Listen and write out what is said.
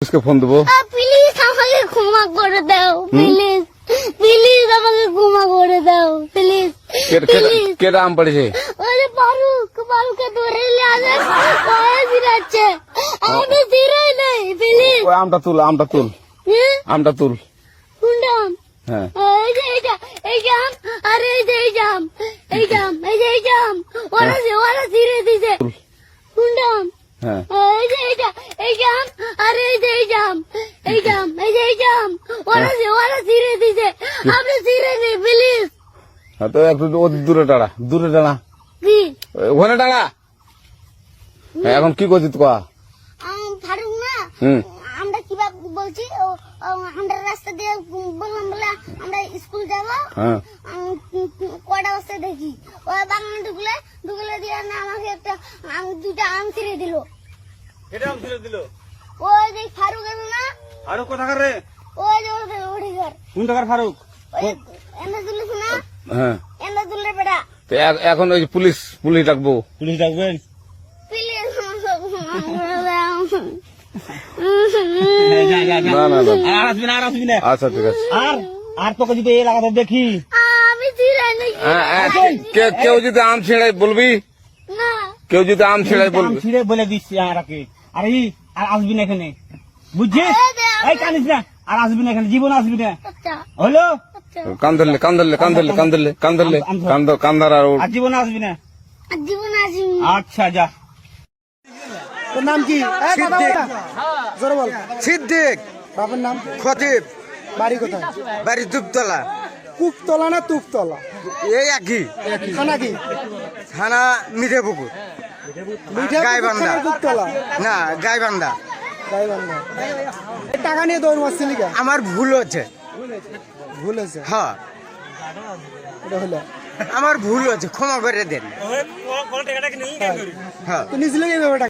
পুলিশকে ফোন দেবো। প্লিজ আমাকে ক্ষমা করে দাও, প্লিজ প্লিজ আমাকে ক্ষমা করে দাও, প্লিজ প্লিজ। কেটা আম পড়েছে? ওরে পারুকে ধরে নিয়ে আসে, ওই ফিরাচ্ছে, আমি ফিরাই নাই, প্লিজ। ওই আমটা তুল, আমটা তুল, আমটা তুল। কোনটা আম? হ্যাঁ এই যে এই জাম, আর এই যে এই জাম, এই জাম, এই যে এই জাম, ওরা ছিঁড়ে দিছে। কোনটা আম? হ্যাঁ এই যে এই জাম, আর এই যে এই জাম, এই জাম, এই যে এই জাম, ওরা ছিঁড়ে দিছে, আপনি ছিঁড়ে নেই, প্লিজ। হ্যাঁ, তো একটু দূরে দাঁড়া, দূরে দাঁড়া, কি ওখানে দাঁড়া। হ্যাঁ, এখন কি করছিস কয়া? ফারুক না, হুম আমরা কিভাবে বলছি, আমরা রাস্তা দিয়ে বললাম বলে আমরা স্কুল যাবো। হ্যাঁ কটা বস্তা দেখি ওই বাগানে ঢুকলে দিয়ে না আমাকে একটা দুটা আম ছিঁড়ে দিল। এটা আম ছিঁড়ে দিল? ওই যে ফারুক আছে না, ফারুক কোথাকার রে? ওই যে ওঠে ঘর, কোন টাকার ফারুক? ওই এনে তুলিস না, হ্যাঁ, এনে তুললে বেটা, তো এখন ওই যে পুলিশ ডাকবো। পুলিশ ডাকবেন? প্লিজ। না না না, আর আসবি না, আর আসবি না। আচ্ছা ঠিক আছে। আর তোকে যদি এই এলাকাতে দেখি, আমি ছিঁড়ে নাকি কেউ যদি আম ছিঁড়াই বলবি, না, কেউ যদি আম ছিঁড়াই আম বলবি। ছিঁড়ে বলে দিচ্ছি আর আসবি না এখানে, বুঝছিস? এই কানিস না, আর আসবি না এখানে, জীবন আসবি না, আচ্ছা হলো? আচ্ছা, কান ধরলে কান্দার আর আর জীবন আসবি না। জীবন আসিনি। আচ্ছা যা। তোর নাম কি? জোরে বল। সিদ্দিক, বাবার নাম? খতিব, বাড়ি কোথায়? বাড়ি দুপতলা। কুকতলা না তুকতলা? এই একই থানা কি? থানা মিঠেপুকুর, গাইবান্ধা। কুকতলা না গাইবান্ধা। গাইবান্ধা। এই টাকা নিয়ে দৌড় মারছিলি কেন? আমার ভুল হচ্ছে। ভুল হয়েছে, হ্যাঁ এটা হলো। আমার ভুল হচ্ছে, ক্ষমা করে দেন। হ্যাঁ তো নিয়েছিলে কি ব্যাপারটা?